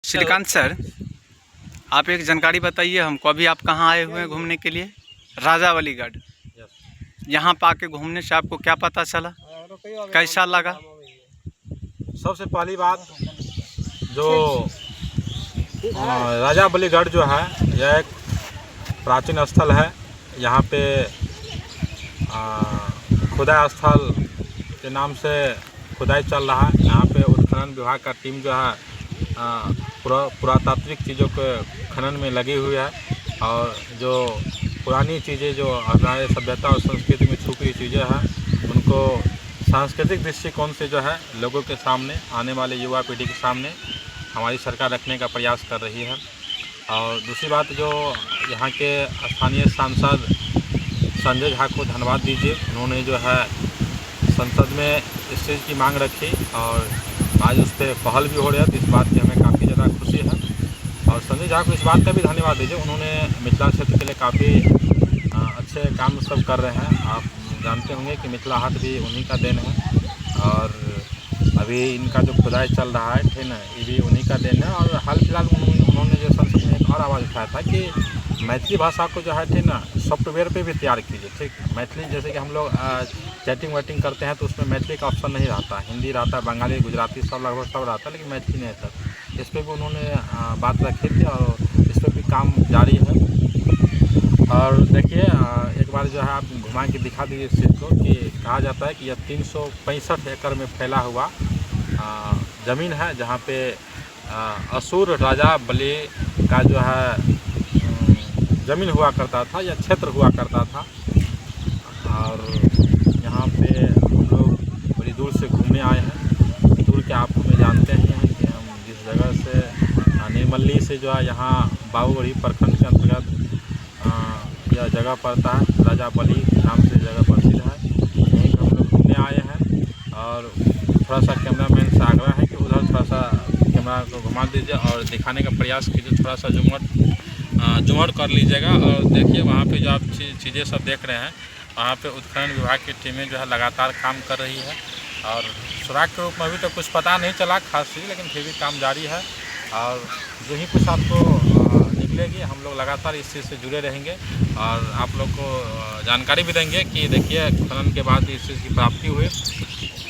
Shrikant sir, आप एक जानकारी बताइए हमको। अभी आप कहाँ आए हुए हैं घूमने के लिए? राजावलीगढ़। यहाँ पर आके घूमने से आपको क्या पता चला, कैसा लगा? सबसे पहली बात जो राजावलीगढ़ जो है यह एक प्राचीन स्थल है। यहाँ पे खुदाई स्थल के नाम से खुदाई चल रहा है। यहाँ पे उत्खनन विभाग का टीम जो है पुरातात्विक चीज़ों के खनन में लगी हुई है और जो पुरानी चीज़ें जो हमारे सभ्यता और संस्कृति में छुपी चीज़ें हैं उनको सांस्कृतिक दृष्टिकोण से जो है लोगों के सामने, आने वाले युवा पीढ़ी के सामने हमारी सरकार रखने का प्रयास कर रही है। और दूसरी बात, जो यहाँ के स्थानीय सांसद संजय झा को धन्यवाद दीजिए। उन्होंने जो है संसद में इस चीज़ की मांग रखी और आज उस पर पहल भी हो रही है, तो इस बात की हमें काफ़ी ज़्यादा खुशी है। और संजय झा को इस बात का भी धन्यवाद दीजिए, उन्होंने मिथिला क्षेत्र के लिए काफ़ी अच्छे काम सब कर रहे हैं। आप जानते होंगे कि मिथिला हाट भी उन्हीं का देन है और अभी इनका जो खुदाई चल रहा है, ठीक है, ये भी उन्हीं का देन है। और हाल फिलहाल उन्होंने जो संसद में एक और आवाज़ उठाया था कि मैथिली भाषा को जो है, ठीक ना, सॉफ्टवेयर पे भी तैयार कीजिए। ठीक, मैथिली जैसे कि हम लोग चैटिंग वैटिंग करते हैं तो उसमें मैथिली का ऑप्शन नहीं रहता, हिंदी रहता है, बंगाली, गुजराती सब लगभग सब रहता है, लेकिन मैथिली नहीं रहता। इस पर भी उन्होंने बात रखी थी और इस पर भी काम जारी है। और देखिए, एक बार जो है आप घुमा के दिखा दीजिए इस चीज़ को कि कहा जाता है कि यह 365 एकड़ में फैला हुआ ज़मीन है, जहाँ पे असुर राजा बलि का जो है ज़मीन हुआ करता था या क्षेत्र हुआ करता था। और यहाँ पे हम लोग बड़ी दूर से घूमने आए हैं। दूर के आप हमें जानते ही हैं कि हम जिस जगह से निर्मली से जो है यहाँ बाबूगढ़ी प्रखंड के अंतर्गत यह जगह पड़ता है, राजावली नाम से जगह प्रसिद्ध है। यहीं हम लोग घूमने आए हैं और थोड़ा सा कैमरामैन से आग्रह है कि उधर थोड़ा सा कैमरा को घुमा दीजिए और दिखाने का प्रयास कीजिए, थोड़ा सा जुमड़ कर लीजिएगा। और देखिए वहाँ पे जो आप चीज़ें सब देख रहे हैं, वहाँ पे उत्खनन विभाग की टीमें जो है लगातार काम कर रही है और सुराग के रूप में अभी तो कुछ पता नहीं चला खास चीज़, लेकिन फिर भी काम जारी है। और जो ही कुछ आपको निकलेगी, हम लोग लगातार इस चीज़ से जुड़े रहेंगे और आप लोग को जानकारी भी देंगे कि देखिए खनन के बाद इस चीज़ की प्राप्ति हुई।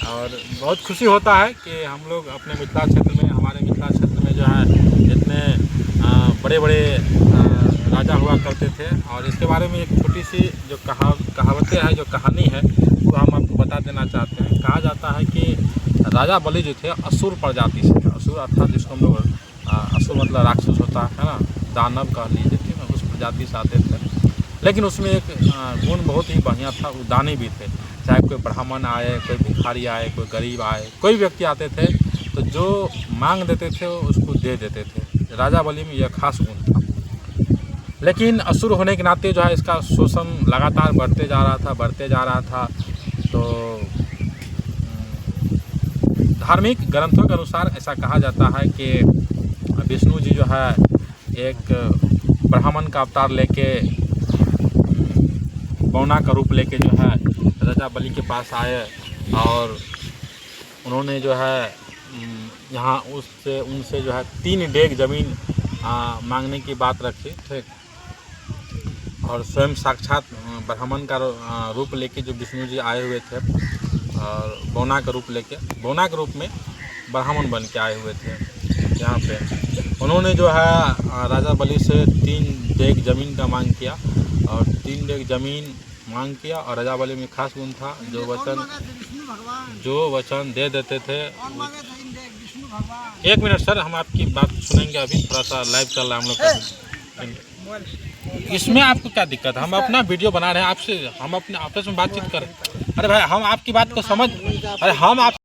और बहुत खुशी होता है कि हम लोग अपने मिथिला क्षेत्र में, हमारे मिथिला क्षेत्र में जो है इतने बड़े बड़े राजा हुआ करते थे। और इसके बारे में एक छोटी सी जो कहावतें हैं, जो कहानी है, वो हम आपको बता देना चाहते हैं। कहा जाता है कि राजावली जो थे असुर प्रजाति से थे। असुर अर्थात जिसको हम लोग असुर मतलब राक्षस होता है ना, दानव कह लीजिए, ठीक है, उस प्रजाति से आते थे। लेकिन उसमें एक गुण बहुत ही बढ़िया था, वो दानी भी थे। चाहे कोई ब्राह्मण आए, कोई भिखारी आए, कोई गरीब आए, कोई व्यक्ति आते थे तो जो मांग देते थे वो उसको दे देते थे। राजावली में यह खास गुण था। लेकिन असुर होने के नाते जो है इसका शोषण लगातार बढ़ते जा रहा था। तो धार्मिक ग्रंथों के अनुसार ऐसा कहा जाता है कि विष्णु जी जो है एक ब्राह्मण का अवतार लेके, बौना का रूप लेके जो है राजावली के पास आए और उन्होंने जो है यहाँ उनसे जो है 3 डेग ज़मीन मांगने की बात रखी। ठीक, और स्वयं साक्षात ब्राह्मण का रूप लेके जो विष्णु जी आए हुए थे और बौना का रूप लेके, बौना के रूप में ब्राह्मण बन के आए हुए थे यहाँ पे। उन्होंने जो है राजावली से 3 डेग ज़मीन का मांग किया और 3 डेग ज़मीन मांग किया। और राजावली में खास गुण था, जो वचन दे देते थे। एक मिनट सर, हम आपकी बात सुनेंगे। अभी थोड़ा सा लाइव चल रहा है हम लोग का। इसमें आपको क्या दिक्कत है? हम अपना वीडियो बना रहे हैं, आपसे हम अपने आपस में बातचीत करें। अरे भाई, हम आपकी बात को समझ, अरे हम आप